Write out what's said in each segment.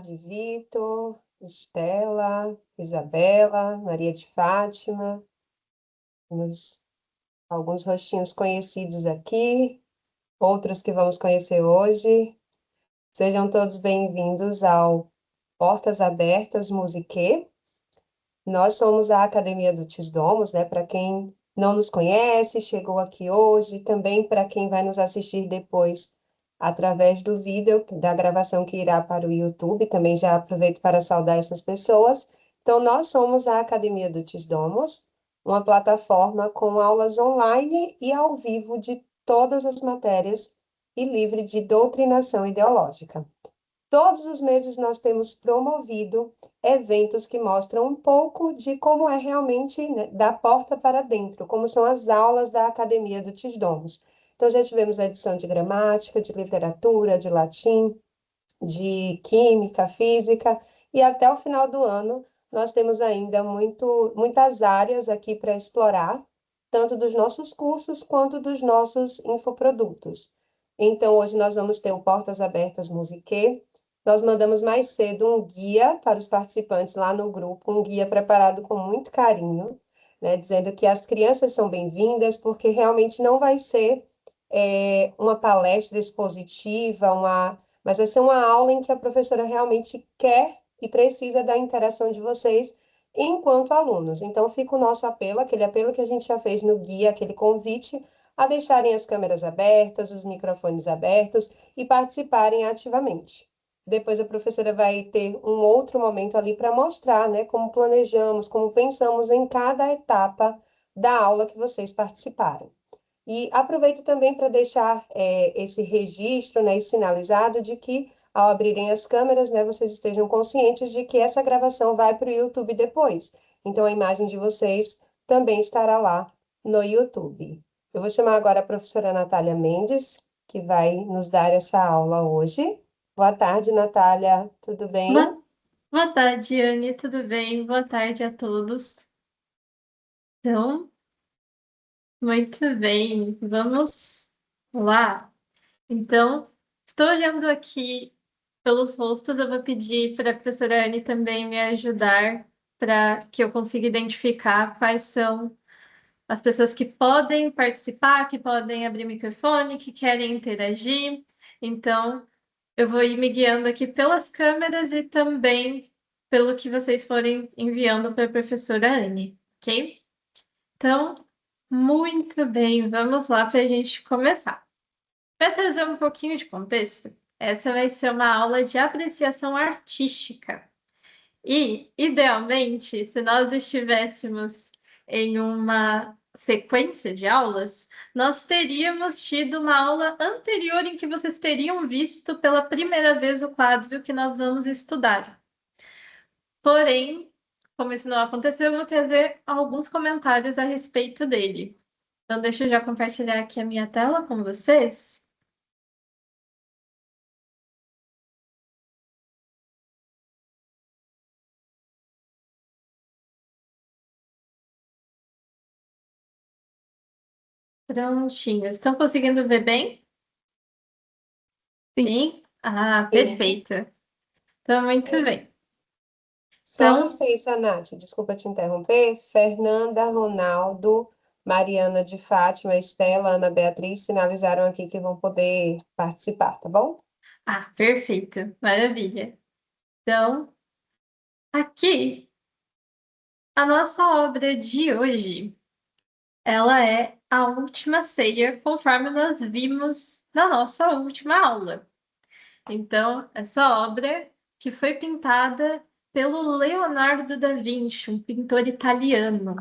de Vitor, Estela, Isabela, Maria de Fátima, temos alguns rostinhos conhecidos aqui, outros que vamos conhecer hoje. Sejam todos bem-vindos ao Portas Abertas Musiquê. Nós somos a Academia do Tisdomos, né? Para quem não nos conhece, chegou aqui hoje, também para quem vai nos assistir depois através do vídeo da gravação que irá para o YouTube, também já aproveito para saudar essas pessoas. Então, nós somos a Academia do Tisdomos, uma plataforma com aulas online e ao vivo de todas as matérias e livre de doutrinação ideológica. Todos os meses nós temos promovido eventos que mostram um pouco de como é realmente, né, da porta para dentro, como são as aulas da Academia do Tisdomos. Então, já tivemos a edição de gramática, de literatura, de latim, de química, física, e até o final do ano nós temos ainda muitas áreas aqui para explorar, tanto dos nossos cursos quanto dos nossos infoprodutos. Então, hoje nós vamos ter o Portas Abertas Musiquê. Nós mandamos mais cedo um guia para os participantes lá no grupo, um guia preparado com muito carinho, né, dizendo que as crianças são bem-vindas, porque realmente não vai ser uma palestra expositiva, mas vai ser uma aula em que a professora realmente quer e precisa da interação de vocês enquanto alunos. Então, fica o nosso apelo, aquele apelo que a gente já fez no guia, aquele convite a deixarem as câmeras abertas, os microfones abertos e participarem ativamente. Depois a professora vai ter um outro momento ali para mostrar, né, como planejamos, como pensamos em cada etapa da aula que vocês participaram. E aproveito também para deixar esse registro, né, e sinalizado de que, ao abrirem as câmeras, né, vocês estejam conscientes de que essa gravação vai para o YouTube depois. Então, a imagem de vocês também estará lá no YouTube. Eu vou chamar agora a professora Natália Mendes, que vai nos dar essa aula hoje. Boa tarde, Natália. Tudo bem? Boa tarde, Anne, tudo bem? Boa tarde a todos. Então, muito bem, vamos lá. Então, estou olhando aqui pelos rostos, eu vou pedir para a professora Anne também me ajudar para que eu consiga identificar quais são as pessoas que podem participar, que podem abrir o microfone, que querem interagir. Então, eu vou ir me guiando aqui pelas câmeras e também pelo que vocês forem enviando para a professora Anne, ok? Então, muito bem, vamos lá para a gente começar. Para trazer um pouquinho de contexto, essa vai ser uma aula de apreciação artística. E, idealmente, se nós estivéssemos em uma sequência de aulas, nós teríamos tido uma aula anterior em que vocês teriam visto pela primeira vez o quadro que nós vamos estudar. Porém, como isso não aconteceu, eu vou trazer alguns comentários a respeito dele. Então, deixa eu já compartilhar aqui a minha tela com vocês. Prontinho. Estão conseguindo ver bem? Sim. Sim? Ah, Sim. perfeito. Então, muito bem. Só Então, licença, Nath, desculpa te interromper. Fernanda, Ronaldo, Mariana de Fátima, Estela, Ana Beatriz sinalizaram aqui que vão poder participar, tá bom? perfeito. Maravilha. Então, aqui, a nossa obra de hoje, ela é A Última Ceia, conforme nós vimos na nossa última aula. Então, essa obra que foi pintada pelo Leonardo da Vinci, um pintor italiano.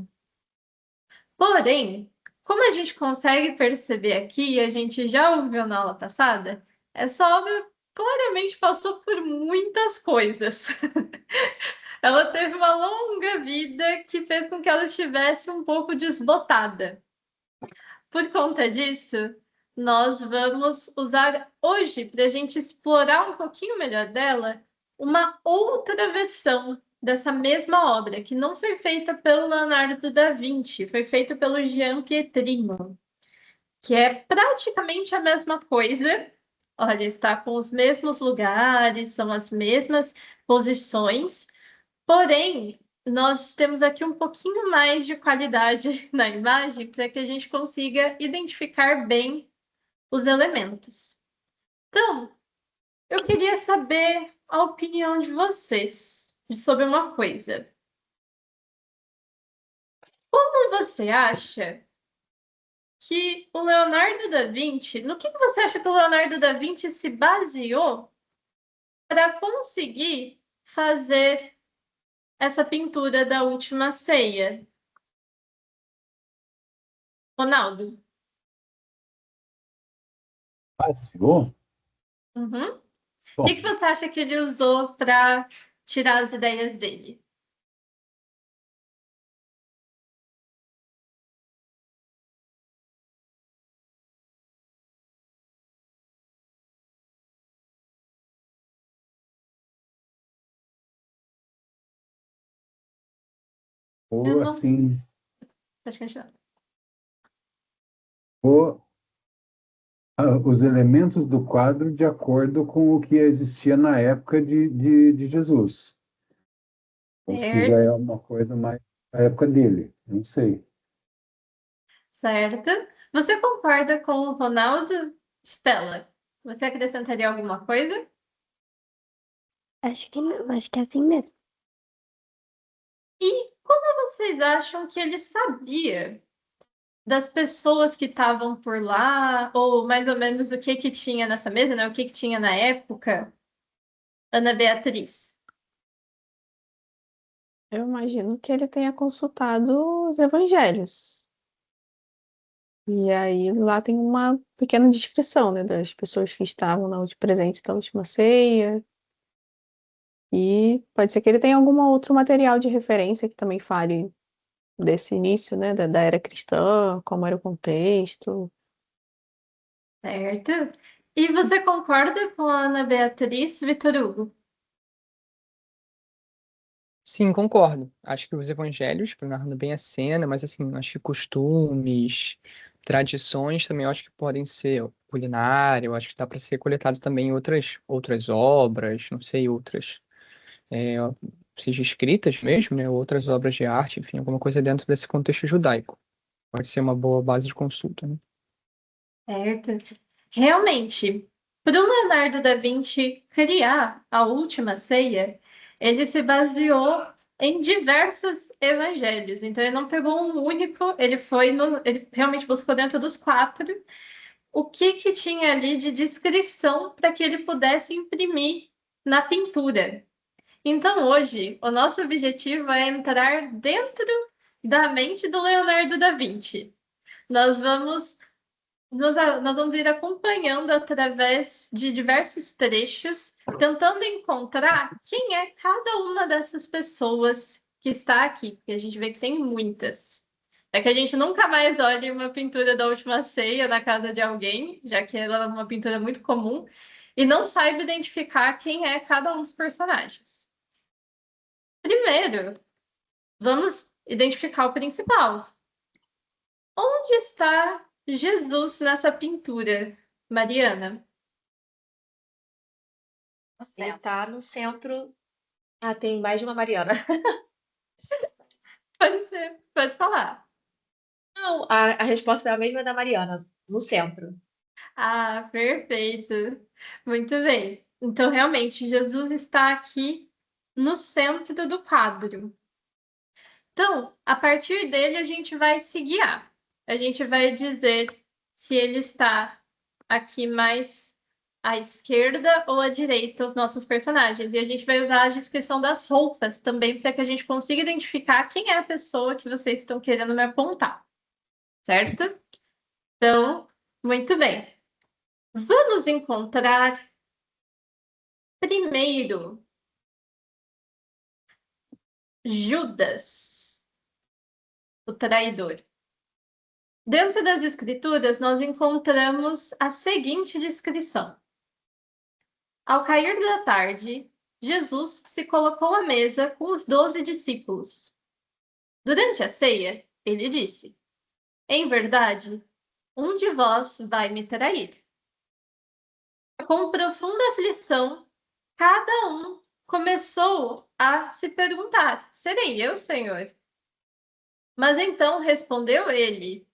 Porém, como a gente consegue perceber aqui, e a gente já ouviu na aula passada, essa obra claramente passou por muitas coisas. Ela teve uma longa vida que fez com que ela estivesse um pouco desbotada. Por conta disso, nós vamos usar hoje, para a gente explorar um pouquinho melhor dela, uma outra versão dessa mesma obra, que não foi feita pelo Leonardo da Vinci, foi feita pelo Gian Pietrino, que é praticamente a mesma coisa, Olha, está com os mesmos lugares, são as mesmas posições, porém, nós temos aqui um pouquinho mais de qualidade na imagem para que a gente consiga identificar bem os elementos. Então, eu queria saber a opinião de vocês sobre uma coisa. Como você acha que o Leonardo da Vinci, no que você acha que o Leonardo da Vinci se baseou para conseguir fazer essa pintura da Última Ceia? Ronaldo? Passeou? Uhum. O Bom, que você acha que ele usou para tirar as ideias dele? Eu ou não. assim, Pode continuar. ou os elementos do quadro de acordo com o que existia na época de Jesus. Ou se já é Certo, uma coisa mais da época dele, não sei. certo. Você concorda com o Ronaldo? Stella, você acrescentaria alguma coisa? Acho que não, acho que é assim mesmo. E como vocês acham que ele sabia das pessoas que estavam por lá, ou mais ou menos o que que tinha nessa mesa, né? O que que tinha na época, Ana Beatriz? Eu imagino que ele tenha consultado os evangelhos. E aí lá tem uma pequena descrição, né, das pessoas que estavam presentes na última ceia. E pode ser que ele tenha algum outro material de referência que também fale desse início, né, da era cristã, como era o contexto. Certo? E você concorda com a Ana Beatriz, Vitor Hugo? Sim, concordo. Acho que os evangelhos, tipo, narrando bem a cena, mas assim, acho que costumes, tradições também eu acho que podem ser culinária, eu acho que dá para ser coletado também em outras obras, não sei, outras, é, seja escritas mesmo, né, outras obras de arte, enfim, alguma coisa dentro desse contexto judaico. Pode ser uma boa base de consulta, né? Certo. Realmente, para o Leonardo da Vinci criar a Última Ceia, ele se baseou em diversos evangelhos. Então, ele não pegou um único, ele realmente buscou dentro dos quatro o que que tinha ali de descrição para que ele pudesse imprimir na pintura. Então, hoje, o nosso objetivo é entrar dentro da mente do Leonardo da Vinci. Nós vamos nós vamos ir acompanhando através de diversos trechos, tentando encontrar quem é cada uma dessas pessoas que está aqui, porque a gente vê que tem muitas. É que a gente nunca mais olhe uma pintura da Última Ceia na casa de alguém, já que ela é uma pintura muito comum, e não saiba identificar quem é cada um dos personagens. Primeiro, vamos identificar o principal. Onde está Jesus nessa pintura, Mariana? Ele está no centro. Ah, tem mais de uma Mariana. Pode ser, pode falar. Não, a resposta é a mesma da Mariana, no centro. Ah, perfeito. Muito bem. Então, realmente, Jesus está aqui no centro do quadro. Então, a partir dele, a gente vai se guiar. A gente vai dizer se ele está aqui mais à esquerda ou à direita, os nossos personagens. E a gente vai usar a descrição das roupas também, para que a gente consiga identificar quem é a pessoa que vocês estão querendo me apontar. Certo? Então, muito bem. Vamos encontrar primeiro Judas, o traidor. Dentro das escrituras, nós encontramos a seguinte descrição: ao cair da tarde, Jesus se colocou à mesa com os 12 discípulos. Durante a ceia, ele disse: em verdade, um de vós vai me trair. Com profunda aflição, cada um começou a se perguntar: serei eu, Senhor? Mas então respondeu ele: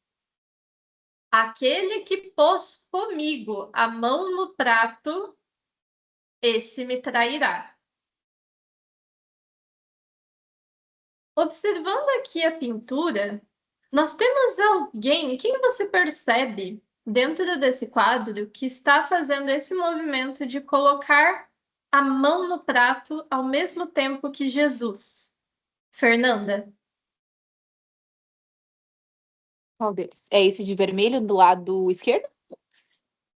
aquele que pôs comigo a mão no prato, esse me trairá. Observando aqui a pintura, nós temos alguém, quem você percebe dentro desse quadro que está fazendo esse movimento de colocar a mão no prato ao mesmo tempo que Jesus? Fernanda? Qual deles? É esse de vermelho do lado esquerdo?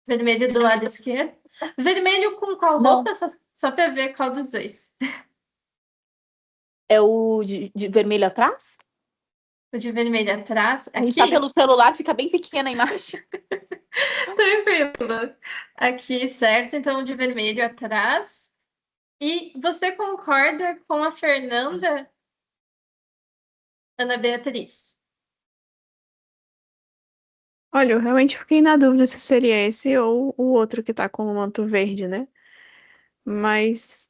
Vermelho do lado esquerdo. Vermelho com qual Não. roupa? Só para ver qual dos dois. É o de vermelho atrás? O de vermelho atrás. A gente Aqui. tá pelo celular, fica bem pequena a imagem. Tranquilo. Aqui, certo? Então, o de vermelho atrás. E você concorda com a Fernanda, Ana Beatriz? Olha, eu realmente fiquei na dúvida se seria esse ou o outro que tá com o manto verde, né? Mas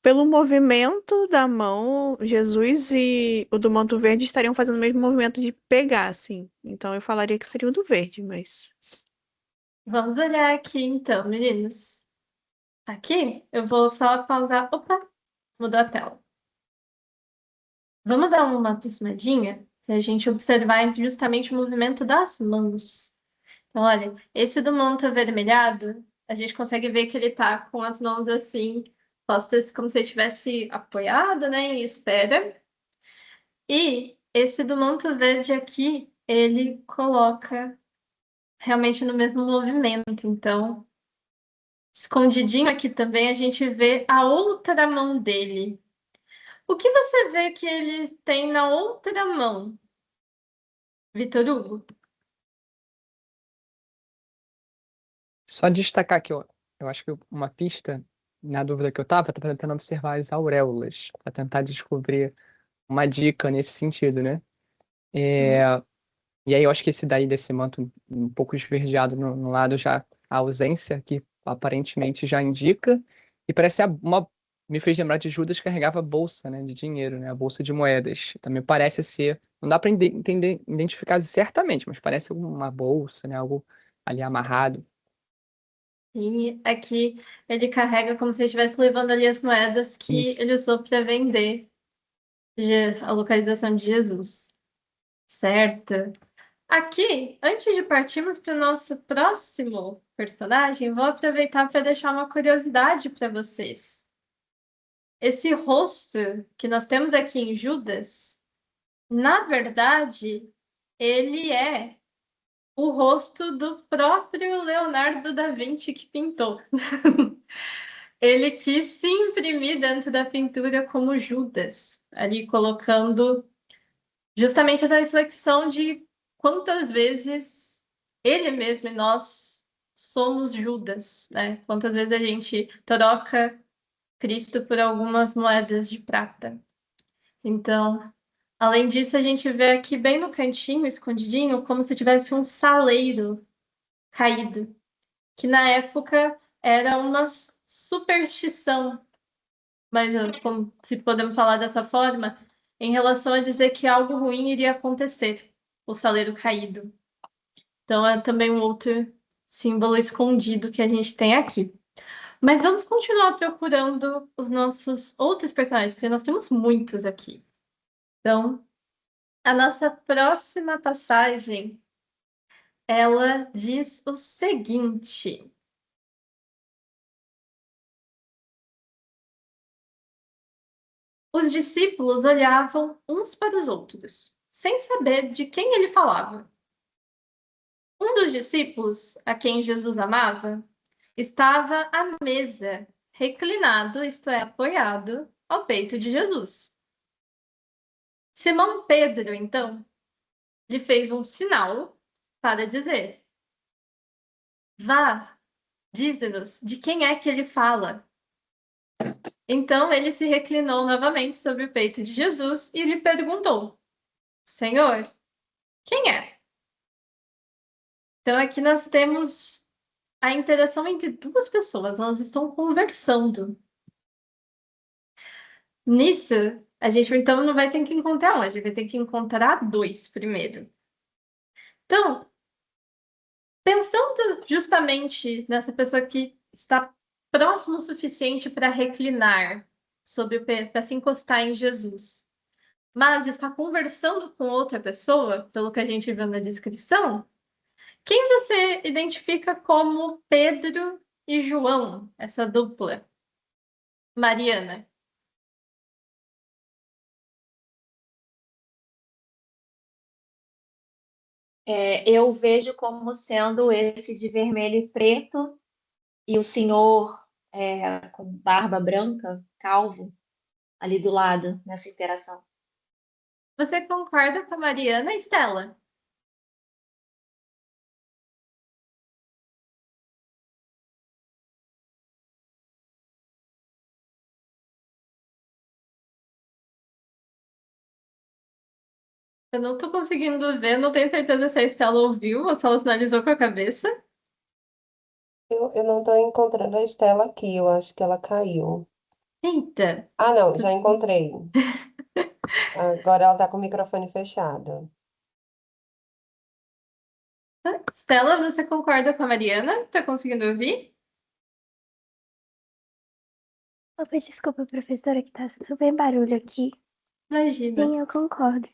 pelo movimento da mão, Jesus e o do manto verde estariam fazendo o mesmo movimento de pegar, assim. Então eu falaria que seria o do verde, mas. Vamos olhar aqui, então, meninos. Aqui, eu vou só pausar. Opa, mudou a tela. Vamos dar uma aproximadinha para a gente observar justamente o movimento das mãos. Então, olha, esse do manto avermelhado, a gente consegue ver que ele tá com as mãos assim, postas como se ele tivesse apoiado, né, em espera. E esse do manto verde aqui, ele coloca realmente no mesmo movimento. Então, escondidinho aqui também, a gente vê a outra mão dele. O que você vê que ele tem na outra mão, Vitor Hugo? Só destacar que eu acho que uma pista, na dúvida que eu estava tentando observar as auréolas, para tentar descobrir uma dica nesse sentido, né? E aí eu acho que esse daí, desse manto um pouco esverdeado no lado, já a ausência, que aparentemente já indica, e parece me fez lembrar de Judas que carregava bolsa, né, de dinheiro, né, a bolsa de moedas. Também parece ser, não dá para entender, identificar certamente, mas parece uma bolsa, né, algo ali amarrado. E aqui ele carrega como se ele estivesse levando ali as moedas que Isso. ele usou para vender a localização de Jesus. Certo? Aqui, antes de partirmos para o nosso próximo personagem, vou aproveitar para deixar uma curiosidade para vocês. Esse rosto que nós temos aqui em Judas, na verdade, ele é o rosto do próprio Leonardo da Vinci que pintou. Ele quis se imprimir dentro da pintura como Judas, ali colocando justamente a reflexão de quantas vezes ele mesmo e nós somos Judas, né? Quantas vezes a gente troca Cristo por algumas moedas de prata. Então, além disso, a gente vê aqui bem no cantinho, escondidinho, como se tivesse um saleiro caído, que na época era uma superstição, mas se podemos falar dessa forma, em relação a dizer que algo ruim iria acontecer, o saleiro caído. Então é também um outro símbolo escondido que a gente tem aqui. Mas vamos continuar procurando os nossos outros personagens, porque nós temos muitos aqui. Então, a nossa próxima passagem, ela diz o seguinte: os discípulos olhavam uns para os outros, sem saber de quem ele falava. Um dos discípulos, a quem Jesus amava, estava à mesa, reclinado, isto é, apoiado, ao peito de Jesus. Simão Pedro, então, lhe fez um sinal para dizer: vá, dize-nos de quem é que ele fala. Então ele se reclinou novamente sobre o peito de Jesus e lhe perguntou: Senhor, quem é? Então aqui nós temos a interação entre duas pessoas, elas estão conversando. Nisso, a gente então não vai ter que encontrar um, a gente vai ter que encontrar dois primeiro. Então, pensando justamente nessa pessoa que está próximo o suficiente para reclinar para se encostar em Jesus, mas está conversando com outra pessoa, pelo que a gente viu na descrição, quem você identifica como Pedro e João, essa dupla? Mariana. Eu vejo como sendo esse de vermelho e preto e o senhor com barba branca, calvo, ali do lado, nessa interação. Você concorda com a Mariana, Estela? Eu não tô conseguindo ver, não tenho certeza se a Estela ouviu ou se ela sinalizou com a cabeça. Eu não estou encontrando a Estela aqui, eu acho que ela caiu. Eita! Ah, não, já encontrei. Agora ela está com o microfone fechado. Estela, você concorda com a Mariana? Tá conseguindo ouvir? Opa, desculpa, professora, que tá super barulho aqui. Imagina. Sim, eu concordo.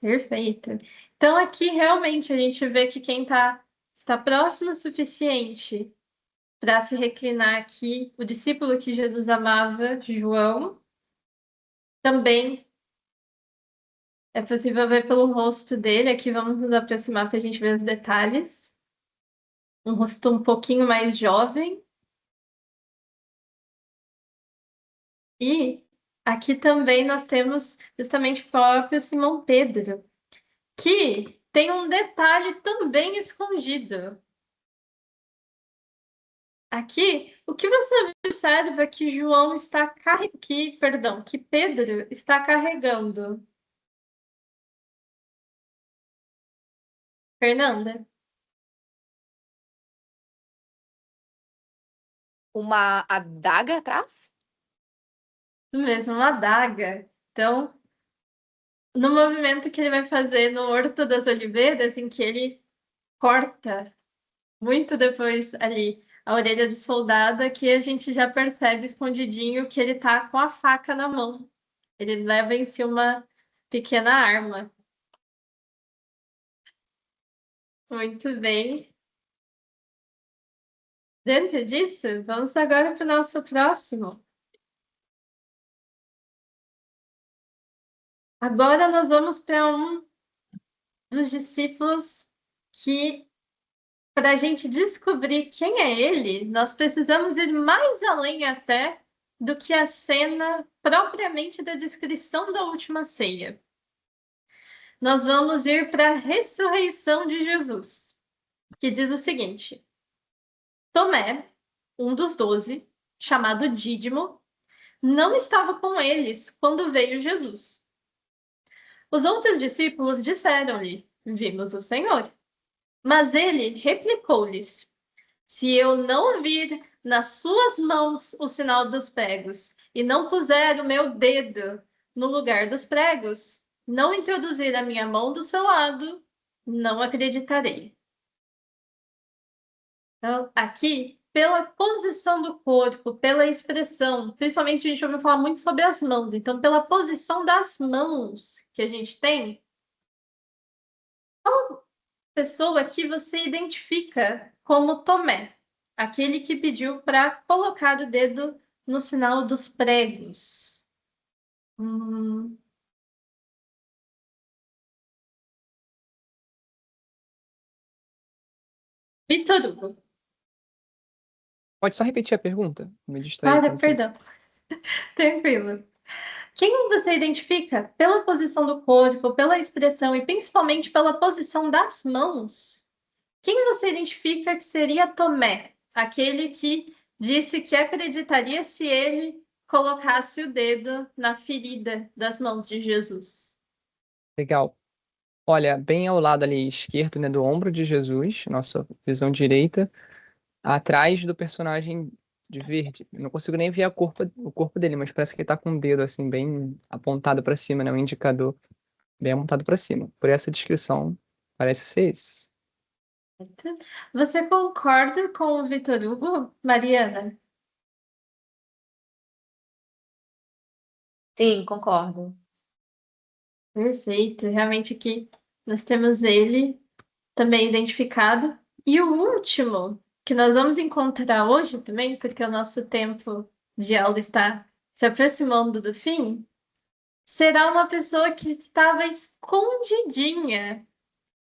Perfeito. Então, aqui realmente a gente vê que quem está próximo o suficiente para se reclinar aqui, o discípulo que Jesus amava, João, também é possível ver pelo rosto dele. Aqui vamos nos aproximar para a gente ver os detalhes. Um rosto um pouquinho mais jovem. E aqui também nós temos justamente o próprio Simão Pedro, que tem um detalhe também escondido. Aqui, o que você observa é que João está que Pedro está carregando. Fernanda, Uma adaga atrás? mesmo uma adaga. Então, no movimento que ele vai fazer no Horto das Oliveiras, em que ele corta muito depois ali a orelha do soldado, aqui a gente já percebe escondidinho que ele tá com a faca na mão. Ele leva em si uma pequena arma. Muito bem. Dentro disso, vamos agora para o nosso próximo. Agora nós vamos para um dos discípulos que, para a gente descobrir quem é ele, nós precisamos ir mais além até do que a cena propriamente da descrição da última ceia. Nós vamos ir para a ressurreição de Jesus, que diz o seguinte: Tomé, um dos 12, chamado Dídimo, não estava com eles quando veio Jesus. Os outros discípulos disseram-lhe: Vimos o Senhor. Mas ele replicou-lhes: Se eu não vir nas suas mãos o sinal dos pregos, e não puser o meu dedo no lugar dos pregos, não introduzir a minha mão do seu lado, não acreditarei. Então, aqui, pela posição do corpo, pela expressão, principalmente a gente ouviu falar muito sobre as mãos, então, pela posição das mãos que a gente tem, qual pessoa que você identifica como Tomé, aquele que pediu para colocar o dedo no sinal dos pregos? Vitor Hugo. Pode só repetir a pergunta? Me distraí. Para, perdão. Tranquilo. Quem você identifica pela posição do corpo, pela expressão e principalmente pela posição das mãos? Quem você identifica que seria Tomé, aquele que disse que acreditaria se ele colocasse o dedo na ferida das mãos de Jesus? Legal. Olha, bem ao lado ali esquerdo, né, do ombro de Jesus, nossa visão direita, atrás do personagem de verde. Eu não consigo nem ver o corpo dele, mas parece que ele tá com o dedo assim bem apontado para cima, né? Um indicador bem apontado para cima. Por essa descrição, parece ser esse. Você concorda com o Vitor Hugo, Mariana? Sim, concordo. Perfeito. Realmente aqui nós temos ele também identificado. E o último que nós vamos encontrar hoje também, porque o nosso tempo de aula está se aproximando do fim, será uma pessoa que estava escondidinha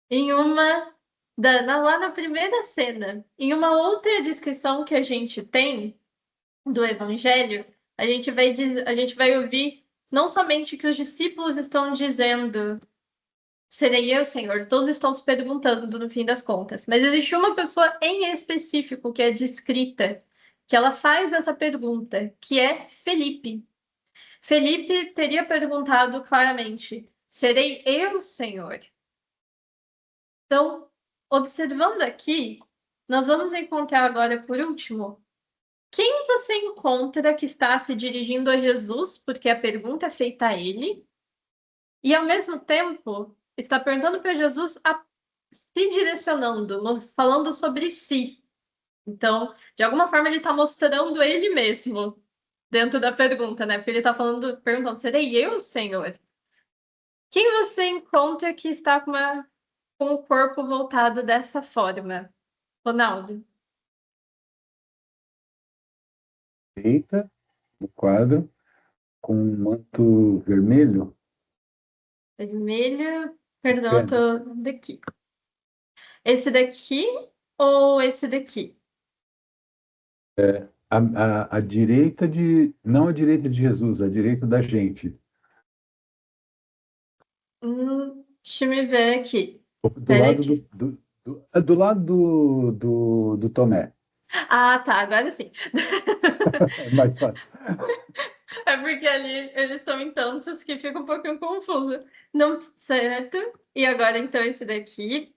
em lá na primeira cena, em uma outra descrição que a gente tem do Evangelho, a gente vai ouvir não somente que os discípulos estão dizendo, serei eu, Senhor, todos estão se perguntando no fim das contas, mas existe uma pessoa em específico que é descrita, que ela faz essa pergunta, que é Felipe. Felipe teria perguntado claramente: serei eu, Senhor? Então, observando aqui, nós vamos encontrar agora, por último, quem você encontra que está se dirigindo a Jesus, porque a pergunta é feita a ele, e ao mesmo tempo está perguntando para Jesus se direcionando, falando sobre si. Então, de alguma forma, ele está mostrando ele mesmo dentro da pergunta, né? Porque ele está perguntando: serei eu, Senhor? Quem você encontra que está com o corpo voltado dessa forma? Ronaldo. Direita, no quadro, com um manto vermelho. Vermelho. Perdão, eu Pena. tô daqui. Esse daqui ou esse daqui? A direita não a direita de Jesus, a direita da gente. Deixa eu ver aqui. Do Pera lado aqui. do lado do Tomé. Ah, tá, agora sim. É mais fácil. É porque ali eles estão em tantos que fica um pouquinho confuso. Não, certo? E agora então esse daqui.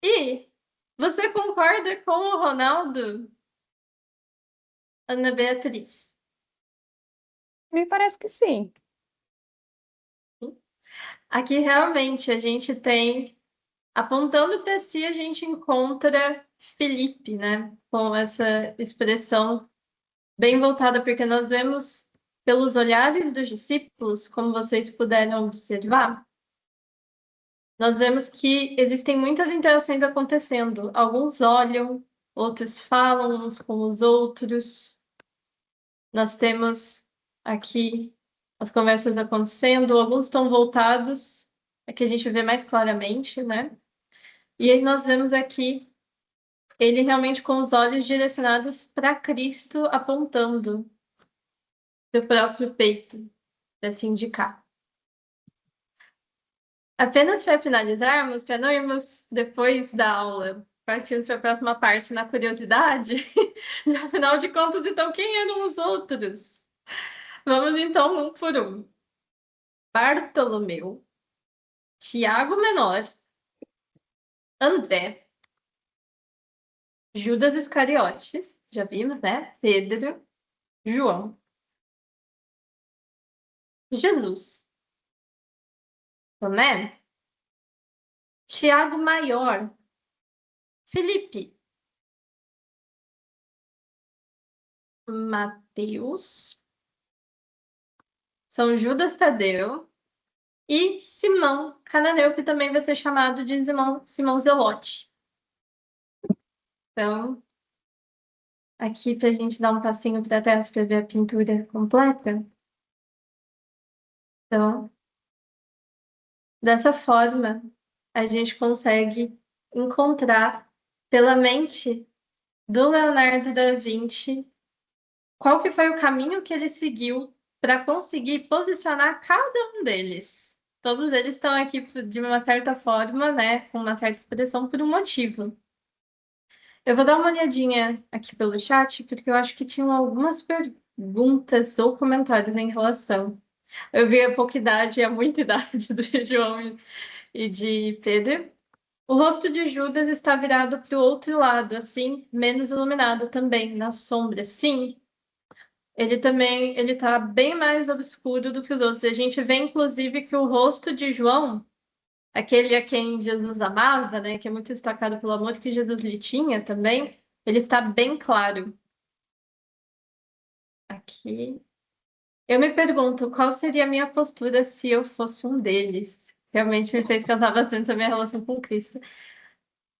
E você concorda com o Ronaldo, Ana Beatriz? Me parece que sim. Aqui realmente a gente tem, apontando para si, a gente encontra Felipe, né? Com essa expressão bem voltada, porque nós vemos pelos olhares dos discípulos, como vocês puderam observar, nós vemos que existem muitas interações acontecendo. Alguns olham, outros falam uns com os outros. Nós temos aqui as conversas acontecendo, alguns estão voltados, aqui a gente vê mais claramente, né? E aí nós vemos aqui ele realmente com os olhos direcionados para Cristo, apontando do próprio peito, para se indicar. Apenas para finalizarmos, para não irmos depois da aula, partindo para a próxima parte na curiosidade, afinal de contas, então, quem eram os outros? Vamos então um por um. Bartolomeu, Tiago Menor, André, Judas Iscariotes, já vimos, né? Pedro, João, Jesus, Tomé, Tiago Maior, Felipe, Mateus, São Judas Tadeu e Simão Cananeu, que também vai ser chamado de Simão Zelote. Então, aqui para a gente dar um passinho para trás para ver a pintura completa. Então, dessa forma, a gente consegue encontrar pela mente do Leonardo da Vinci qual que foi o caminho que ele seguiu para conseguir posicionar cada um deles. Todos eles estão aqui de uma certa forma, né, com uma certa expressão por um motivo. Eu vou dar uma olhadinha aqui pelo chat, porque eu acho que tinham algumas perguntas ou comentários em relação. Eu vi a pouca idade e a muita idade do João e de Pedro. O rosto de Judas está virado para o outro lado, assim, menos iluminado também, na sombra. Sim, ele está bem mais obscuro do que os outros. A gente vê, inclusive, que o rosto de João, aquele a quem Jesus amava, né, que é muito destacado pelo amor que Jesus lhe tinha também, ele está bem claro. Aqui. Eu me pergunto qual seria a minha postura se eu fosse um deles. Realmente me fez pensar bastante sobre a minha relação com Cristo.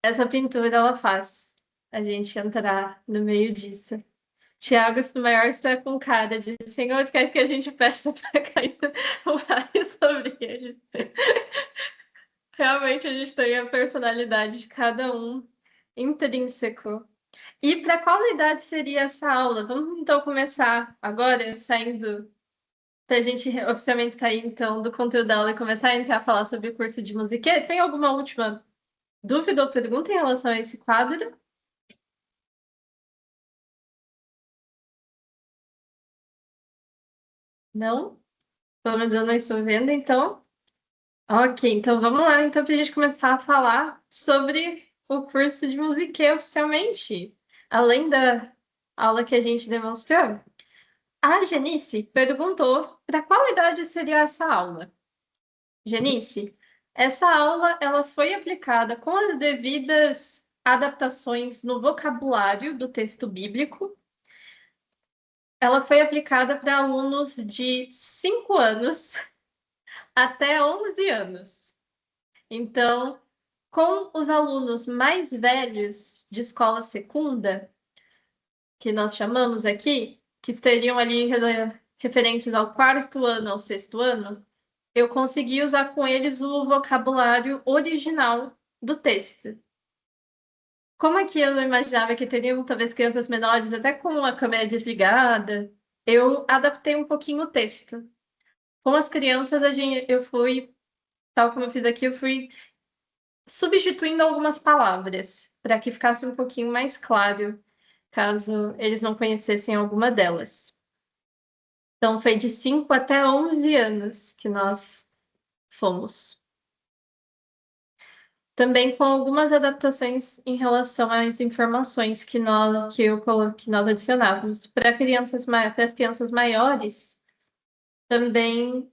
Essa pintura, ela faz a gente entrar no meio disso. Tiago, o maior, está com cara de Senhor, quer que a gente peça para cair o raio sobre eles. Realmente a gente tem a personalidade de cada um intrínseco. E para qual idade seria essa aula? Vamos então começar agora, saindo, para a gente oficialmente sair então do conteúdo da aula e começar a entrar a falar sobre o curso de musiquê. Tem alguma última dúvida ou pergunta em relação a esse quadro? Não? Pelo menos eu não estou vendo, então. Ok, então vamos lá, então, para a gente começar a falar sobre o curso de musiquê oficialmente. Além da aula que a gente demonstrou, a Genice perguntou para qual idade seria essa aula. Genice, essa aula ela foi aplicada com as devidas adaptações no vocabulário do texto bíblico. Ela foi aplicada para alunos de 5 anos até 11 anos. Então, com os alunos mais velhos de escola secunda, que nós chamamos aqui, que estariam ali referentes ao 4º ano, ao 6º ano, eu consegui usar com eles o vocabulário original do texto. Como aqui eu não imaginava que teriam talvez crianças menores, até com a câmera desligada, eu adaptei um pouquinho o texto. Com as crianças, eu fui, tal como eu fiz aqui, eu fui substituindo algumas palavras, para que ficasse um pouquinho mais claro, caso eles não conhecessem alguma delas. Então, foi de 5 até 11 anos que nós fomos. Também com algumas adaptações em relação às informações que nós adicionávamos. Para as crianças maiores, também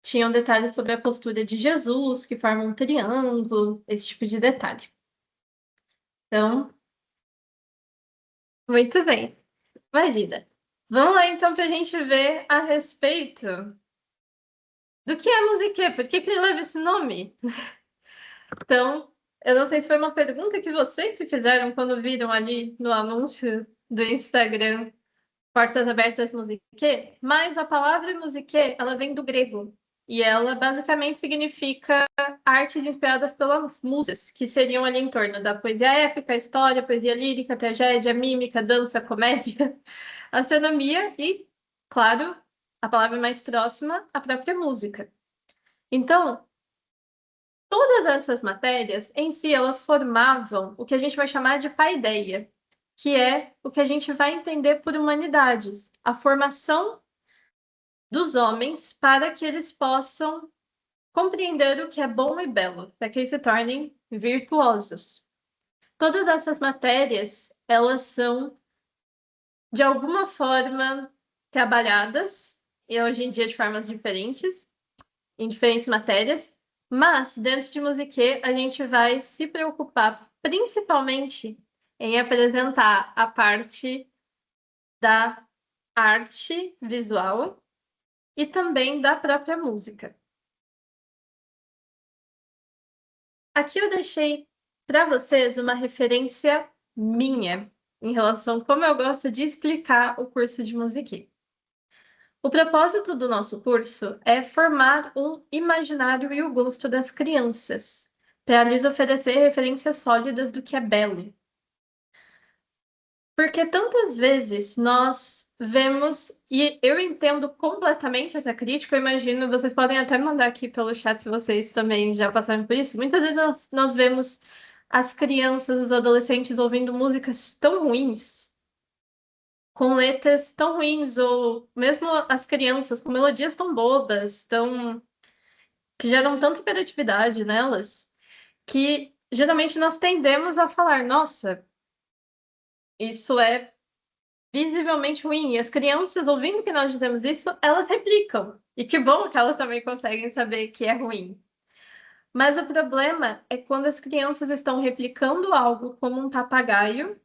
tinham detalhes sobre a postura de Jesus, que forma um triângulo, esse tipo de detalhe. Então, muito bem. Imagina. Vamos lá, então, para a gente ver a respeito do que é musiquê, por que ele leva esse nome? Então, eu não sei se foi uma pergunta que vocês se fizeram quando viram ali no anúncio do Instagram Portas Abertas Musiquê, mas a palavra musiquê, ela vem do grego. E ela basicamente significa artes inspiradas pelas musas, que seriam ali em torno da poesia épica, história, poesia lírica, tragédia, mímica, dança, comédia, astronomia e, claro, a palavra mais próxima, a própria música. Então, todas essas matérias, em si, elas formavam o que a gente vai chamar de paideia, que é o que a gente vai entender por humanidades, a formação dos homens para que eles possam compreender o que é bom e belo, para que eles se tornem virtuosos. Todas essas matérias, elas são, de alguma forma, trabalhadas, e hoje em dia de formas diferentes, em diferentes matérias, mas dentro de musiquê a gente vai se preocupar principalmente em apresentar a parte da arte visual e também da própria música. Aqui eu deixei para vocês uma referência minha em relação a como eu gosto de explicar o curso de musiquê. O propósito do nosso curso é formar um imaginário e o gosto das crianças, para lhes oferecer referências sólidas do que é belo. Porque tantas vezes nós vemos, e eu entendo completamente essa crítica, eu imagino, vocês podem até mandar aqui pelo chat se vocês também já passaram por isso. Muitas vezes nós vemos as crianças, os adolescentes ouvindo músicas tão ruins, com letras tão ruins, ou mesmo as crianças com melodias tão bobas, que geram tanta hiperatividade nelas, que geralmente nós tendemos a falar, nossa, isso é visivelmente ruim. E as crianças, ouvindo que nós dizemos isso, elas replicam. E que bom que elas também conseguem saber que é ruim. Mas o problema é quando as crianças estão replicando algo como um papagaio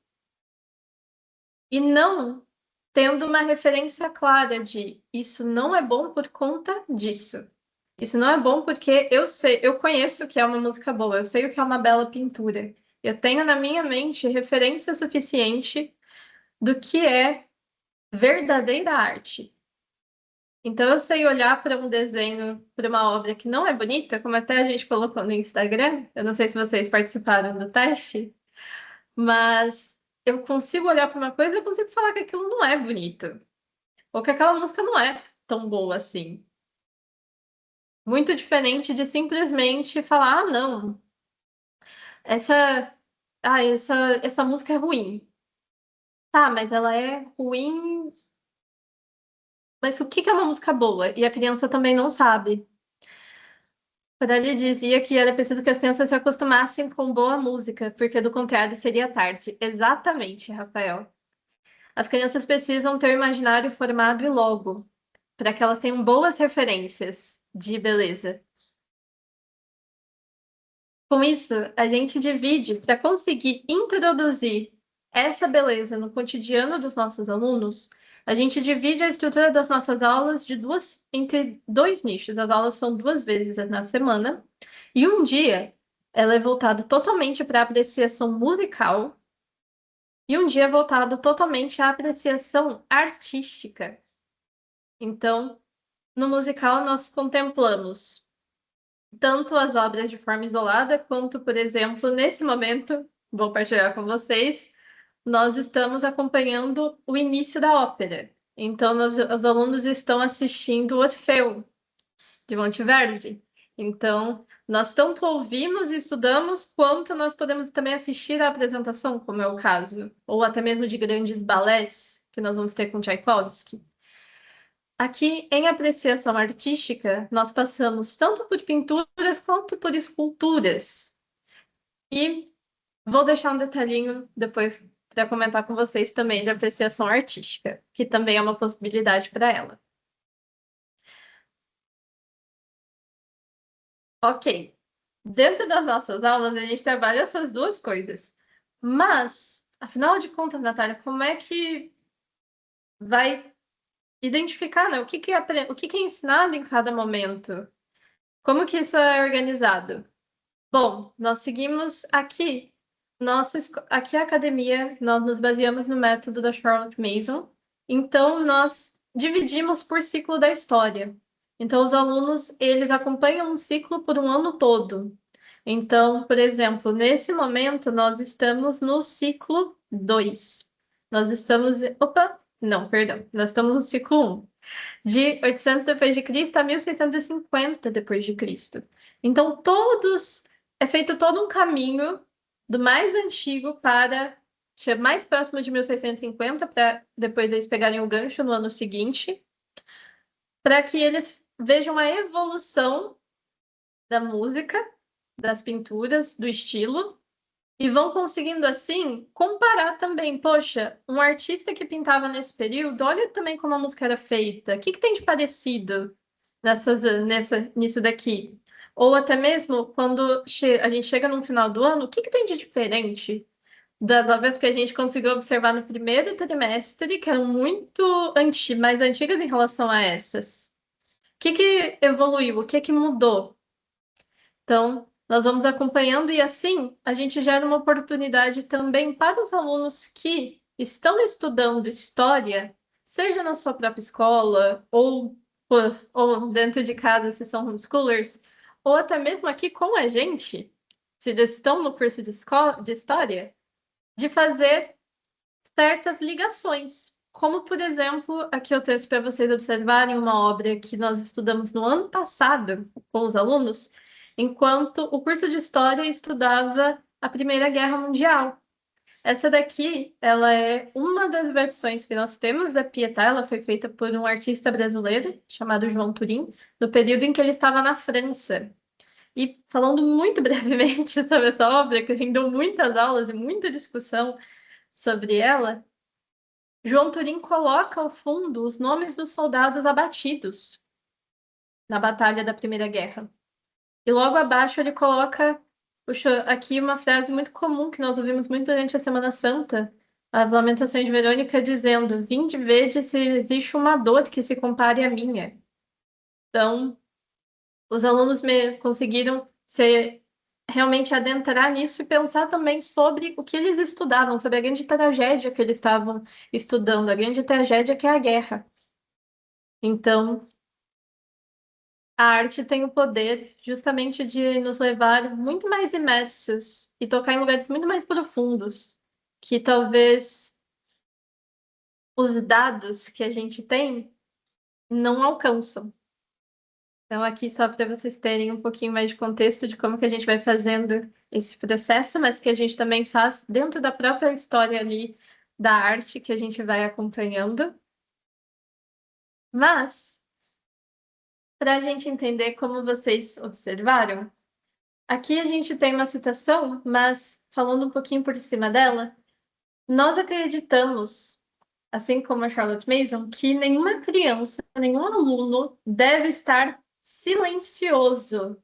e não tendo uma referência clara de isso não é bom por conta disso. Isso não é bom porque eu sei, eu conheço o que é uma música boa, eu sei o que é uma bela pintura. Eu tenho na minha mente referência suficiente do que é verdadeira arte. Então eu sei olhar para um desenho, para uma obra que não é bonita, como até a gente colocou no Instagram. Eu não sei se vocês participaram do teste, mas eu consigo olhar para uma coisa e eu consigo falar que aquilo não é bonito. Ou que aquela música não é tão boa assim. Muito diferente de simplesmente falar, ah, não, essa, essa música é ruim. Tá, mas ela é ruim. Mas o que é uma música boa? E a criança também não sabe. Ele dizia que era preciso que as crianças se acostumassem com boa música, porque do contrário seria tarde. Exatamente, Rafael. As crianças precisam ter o imaginário formado e logo, para que elas tenham boas referências de beleza. Com isso, a gente divide para conseguir introduzir essa beleza no cotidiano dos nossos alunos. A gente divide a estrutura das nossas aulas entre dois nichos. As aulas são 2 vezes na semana. E um dia ela é voltado totalmente para a apreciação musical e um dia é voltado totalmente à apreciação artística. Então, no musical, nós contemplamos tanto as obras de forma isolada, quanto, por exemplo, nesse momento, vou partilhar com vocês, nós estamos acompanhando o início da ópera. Então, os alunos estão assistindo Orfeu, de Monteverdi. Então, nós tanto ouvimos e estudamos, quanto nós podemos também assistir à apresentação, como é o caso, ou até mesmo de grandes balés, que nós vamos ter com Tchaikovsky. Aqui, em apreciação artística, nós passamos tanto por pinturas quanto por esculturas. E vou deixar um detalhinho depois para comentar com vocês também de apreciação artística, que também é uma possibilidade para ela. Ok. Dentro das nossas aulas, a gente trabalha essas duas coisas. Mas, afinal de contas, Natália, como é que vai identificar, né? O que é ensinado em cada momento? Como que isso é organizado? Bom, nós seguimos aqui. Aqui é a academia, nós nos baseamos no método da Charlotte Mason. Então, nós dividimos por ciclo da história. Então, os alunos, eles acompanham um ciclo por um ano todo. Então, por exemplo, nesse momento, nós estamos no ciclo 2. Nós estamos... Opa! Não, perdão. Nós estamos no ciclo 1. De 800 depois de Cristo a 1650 depois de Cristo. Então, é feito todo um caminho do mais antigo para mais próximo de 1650, para depois eles pegarem o gancho no ano seguinte, para que eles vejam a evolução da música, das pinturas, do estilo, e vão conseguindo, assim, comparar também. Poxa, um artista que pintava nesse período, olha também como a música era feita. O que tem de parecido nisso daqui? Ou até mesmo, quando a gente chega no final do ano, o que tem de diferente das obras que a gente conseguiu observar no primeiro trimestre, que eram muito mais antigas em relação a essas? O que evoluiu? O que mudou? Então, nós vamos acompanhando e assim a gente gera uma oportunidade também para os alunos que estão estudando história, seja na sua própria escola ou dentro de casa, se são homeschoolers, ou até mesmo aqui com a gente, se eles estão no curso de história, de fazer certas ligações. Como, por exemplo, aqui eu trouxe para vocês observarem uma obra que nós estudamos no ano passado com os alunos, enquanto o curso de História estudava a Primeira Guerra Mundial. Essa daqui, ela é uma das versões que nós temos da Pietà. Ela foi feita por um artista brasileiro chamado João Turim, no período em que ele estava na França. E falando muito brevemente sobre essa obra, que rendeu muitas aulas e muita discussão sobre ela, João Turim coloca ao fundo os nomes dos soldados abatidos na Batalha da Primeira Guerra. E logo abaixo ele coloca, puxa, aqui uma frase muito comum que nós ouvimos muito durante a Semana Santa, as Lamentações de Verônica, dizendo: vinde vede se existe uma dor que se compare à minha. Então, os alunos conseguiram realmente adentrar nisso e pensar também sobre o que eles estudavam, sobre a grande tragédia que eles estavam estudando, a grande tragédia que é a guerra. Então, a arte tem o poder justamente de nos levar muito mais imersos e tocar em lugares muito mais profundos, que talvez os dados que a gente tem não alcançam. Então, aqui só para vocês terem um pouquinho mais de contexto de como que a gente vai fazendo esse processo, mas que a gente também faz dentro da própria história ali da arte que a gente vai acompanhando. Mas, para a gente entender como vocês observaram, aqui a gente tem uma citação, mas falando um pouquinho por cima dela, nós acreditamos, assim como a Charlotte Mason, que nenhuma criança, nenhum aluno deve estar silencioso.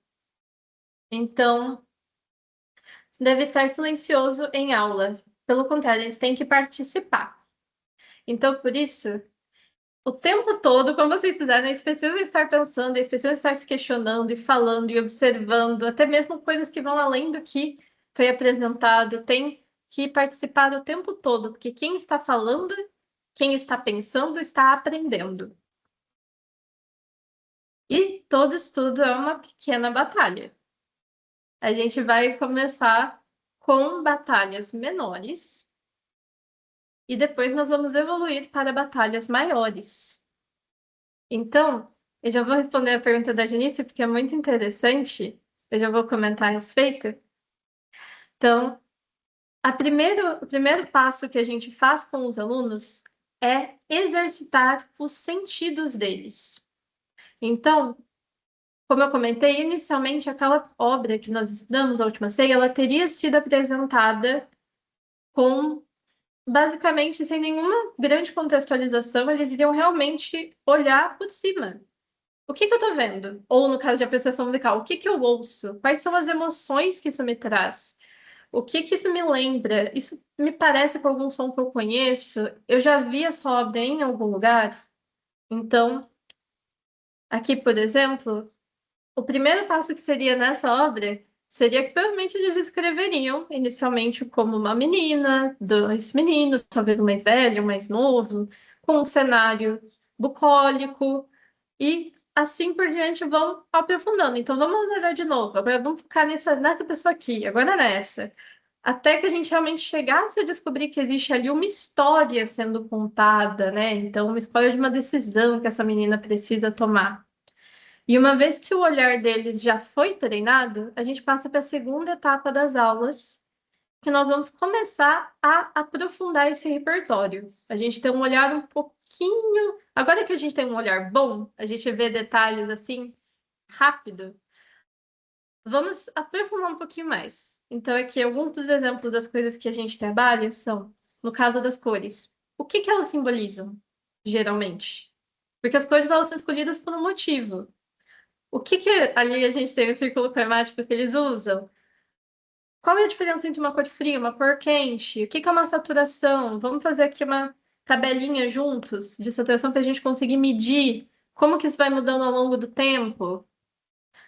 Então, deve estar silencioso em aula. Pelo contrário, eles têm que participar. Então, por isso, o tempo todo, como vocês fizeram, eles precisam estar pensando, eles precisam estar se questionando e falando e observando, até mesmo coisas que vão além do que foi apresentado. Tem que participar o tempo todo, porque quem está falando, quem está pensando, está aprendendo. E todo estudo é uma pequena batalha. A gente vai começar com batalhas menores e depois nós vamos evoluir para batalhas maiores. Então, eu já vou responder a pergunta da Janice, porque é muito interessante. Eu já vou comentar a respeito. Então, o primeiro passo que a gente faz com os alunos é exercitar os sentidos deles. Então, como eu comentei, inicialmente aquela obra que nós estudamos, a Última Ceia, ela teria sido apresentada com, basicamente, sem nenhuma grande contextualização, eles iriam realmente olhar por cima. O que que eu tô vendo? Ou, no caso de apreciação musical, o que que eu ouço? Quais são as emoções que isso me traz? O que que isso me lembra? Isso me parece com algum som que eu conheço? Eu já vi essa obra em algum lugar? Então, aqui, por exemplo, o primeiro passo que seria nessa obra seria que provavelmente eles descreveriam inicialmente como uma menina, dois meninos, talvez um mais velho, um mais novo, com um cenário bucólico, e assim por diante vão aprofundando. Então vamos olhar de novo, agora vamos focar nessa pessoa aqui, agora nessa. Até que a gente realmente chegasse a descobrir que existe ali uma história sendo contada, né? Então, uma história de uma decisão que essa menina precisa tomar. E uma vez que o olhar deles já foi treinado, a gente passa para a segunda etapa das aulas, que nós vamos começar a aprofundar esse repertório. A gente tem um olhar um pouquinho. Agora que a gente tem um olhar bom, a gente vê detalhes assim, rápido, vamos aprofundar um pouquinho mais. Então, aqui, alguns dos exemplos das coisas que a gente trabalha são, no caso das cores, o que que elas simbolizam, geralmente? Porque as cores elas são escolhidas por um motivo. O que que ali a gente tem o círculo cromático que eles usam? Qual é a diferença entre uma cor fria e uma cor quente? O que que é uma saturação? Vamos fazer aqui uma tabelinha juntos de saturação para a gente conseguir medir como que isso vai mudando ao longo do tempo.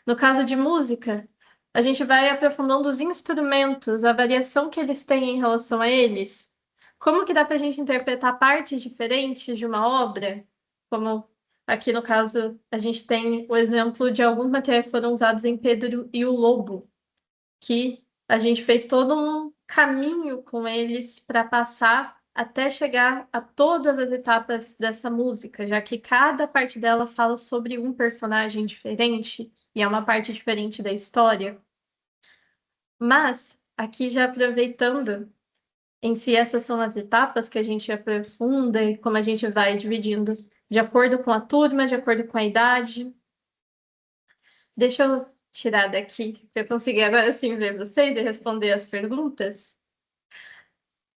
No caso de música, a gente vai aprofundando os instrumentos, a variação que eles têm em relação a eles. Como que dá para a gente interpretar partes diferentes de uma obra? Como aqui no caso, a gente tem o exemplo de alguns materiais que foram usados em Pedro e o Lobo, que a gente fez todo um caminho com eles para passar até chegar a todas as etapas dessa música, já que cada parte dela fala sobre um personagem diferente e é uma parte diferente da história. Mas, aqui já aproveitando, em si essas são as etapas que a gente aprofunda e como a gente vai dividindo de acordo com a turma, de acordo com a idade. Deixa eu tirar daqui para eu conseguir agora sim ver vocês e responder as perguntas.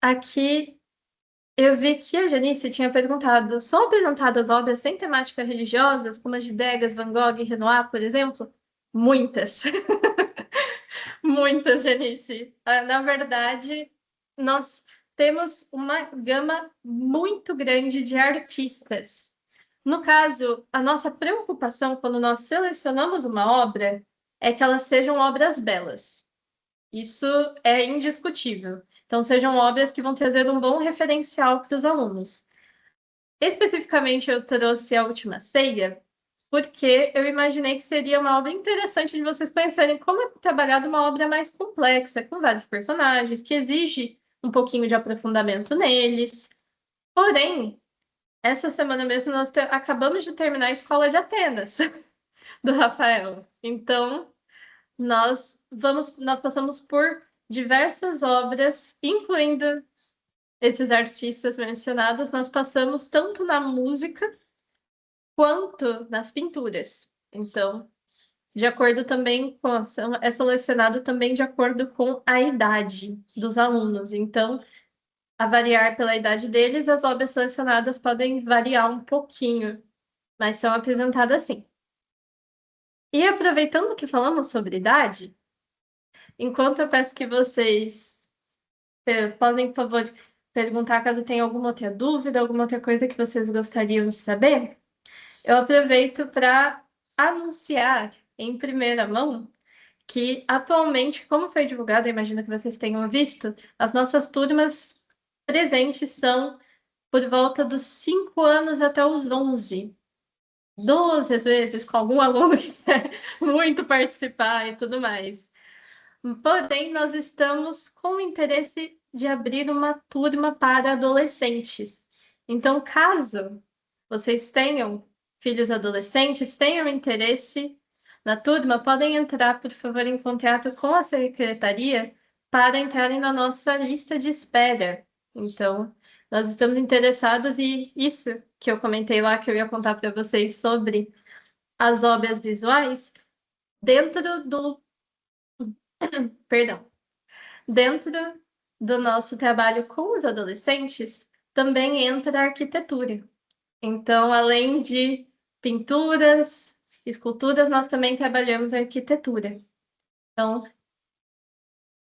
Aqui eu vi que a Janice tinha perguntado: são apresentadas obras sem temáticas religiosas, como as de Degas, Van Gogh e Renoir, por exemplo? Muitas. Muitas, Janice. Na verdade, nós temos uma gama muito grande de artistas. No caso, a nossa preocupação quando nós selecionamos uma obra é que elas sejam obras belas. Isso é indiscutível. Então, sejam obras que vão trazer um bom referencial para os alunos. Especificamente, eu trouxe A Última Ceia, porque eu imaginei que seria uma obra interessante de vocês conhecerem como é trabalhada uma obra mais complexa, com vários personagens, que exige um pouquinho de aprofundamento neles. Porém, essa semana mesmo nós acabamos de terminar a Escola de Atenas, do Rafael. Então, nós passamos por diversas obras, incluindo esses artistas mencionados, nós passamos tanto na música quanto nas pinturas. Então, de acordo também com é selecionado também de acordo com a idade dos alunos. Então, a variar pela idade deles, as obras selecionadas podem variar um pouquinho, mas são apresentadas assim. E aproveitando que falamos sobre idade, enquanto eu peço que vocês podem, por favor, perguntar caso tenha alguma outra dúvida, alguma outra coisa que vocês gostariam de saber, eu aproveito para anunciar em primeira mão que atualmente, como foi divulgado, eu imagino que vocês tenham visto, as nossas turmas presentes são por volta dos 5 anos até os 11. 12 às vezes, com algum aluno que quer muito participar e tudo mais. Porém, nós estamos com o interesse de abrir uma turma para adolescentes. Então, caso vocês tenham filhos adolescentes, tenham interesse na turma, podem entrar, por favor, em contato com a secretaria para entrarem na nossa lista de espera. Então, nós estamos interessados e isso que eu comentei lá, que eu ia contar para vocês sobre as obras visuais, dentro do perdão, dentro do nosso trabalho com os adolescentes, também entra a arquitetura. Então, além de pinturas, esculturas, nós também trabalhamos a arquitetura. Então,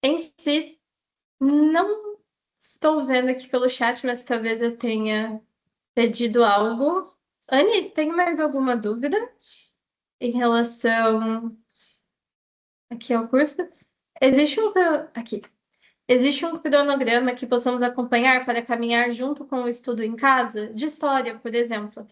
em si, não estou vendo aqui pelo chat, mas talvez eu tenha perdido algo. Anne, tem mais alguma dúvida em relação aqui ao curso? Existe um aqui. Existe um cronograma que possamos acompanhar para caminhar junto com o estudo em casa, de história, por exemplo.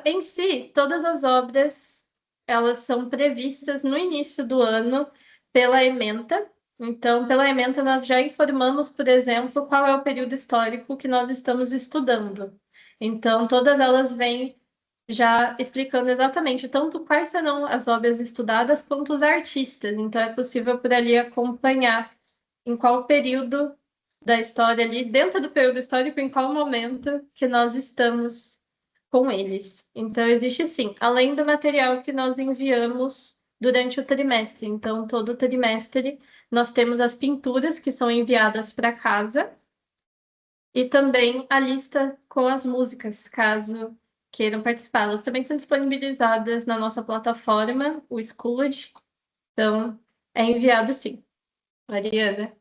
Em si, todas as obras elas são previstas no início do ano pela ementa. Então, pela ementa, nós já informamos, por exemplo, qual é o período histórico que nós estamos estudando. Então, todas elas vêm já explicando exatamente tanto quais serão as obras estudadas quanto os artistas. Então, é possível por ali acompanhar em qual período da história ali, dentro do período histórico, em qual momento que nós estamos com eles. Então, existe sim, além do material que nós enviamos durante o trimestre. Então, todo trimestre nós temos as pinturas que são enviadas para casa e também a lista com as músicas, caso queiram participar. Elas também são disponibilizadas na nossa plataforma, o Schooled. Então, é enviado sim. Mariana?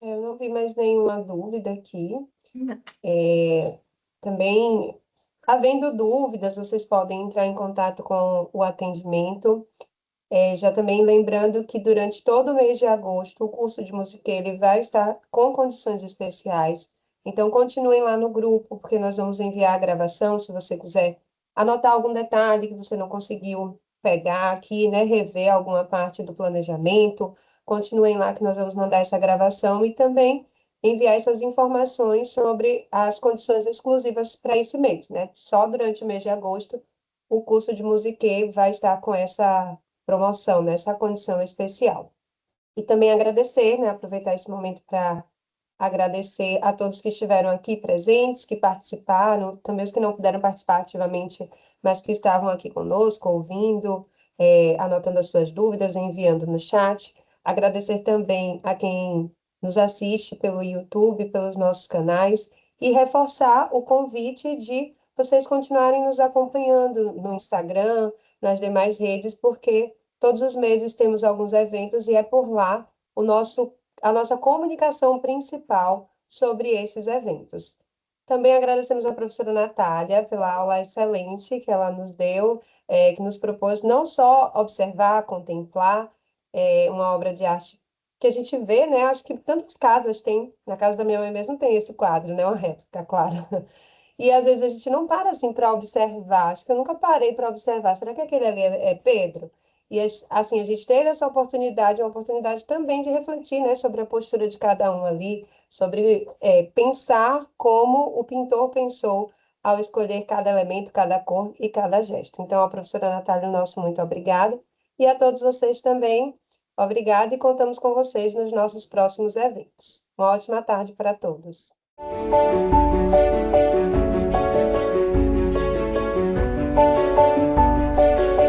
Eu não vi mais nenhuma dúvida aqui. Não. Também, havendo dúvidas, vocês podem entrar em contato com o atendimento. Já também lembrando que durante todo o mês de agosto, o curso de música ele vai estar com condições especiais. Então, continuem lá no grupo, porque nós vamos enviar a gravação, se você quiser anotar algum detalhe que você não conseguiu pegar aqui, né, rever alguma parte do planejamento, continuem lá que nós vamos mandar essa gravação e também enviar essas informações sobre as condições exclusivas para esse mês, né? Só durante o mês de agosto, o curso de música vai estar com essa promoção, nessa condição especial. E também agradecer, né, aproveitar esse momento para agradecer a todos que estiveram aqui presentes, que participaram, também os que não puderam participar ativamente, mas que estavam aqui conosco, ouvindo, anotando as suas dúvidas, enviando no chat. Agradecer também a quem nos assiste pelo YouTube, pelos nossos canais, e reforçar o convite de vocês continuarem nos acompanhando no Instagram, nas demais redes, porque todos os meses temos alguns eventos e é por lá a nossa comunicação principal sobre esses eventos. Também agradecemos à professora Natália pela aula excelente que ela nos deu, que nos propôs não só observar, contemplar uma obra de arte que a gente vê, né? Acho que tantas casas têm, na casa da minha mãe mesmo tem esse quadro, né? Uma réplica, claro. E às vezes a gente não para assim para observar. Acho que eu nunca parei para observar. Será que aquele ali é Pedro? E assim, a gente teve essa oportunidade, uma oportunidade também de refletir, né, sobre a postura de cada um ali, sobre pensar como o pintor pensou ao escolher cada elemento, cada cor e cada gesto. Então, a professora Natália, nosso muito obrigada. E a todos vocês também, obrigada e contamos com vocês nos nossos próximos eventos. Uma ótima tarde para todos.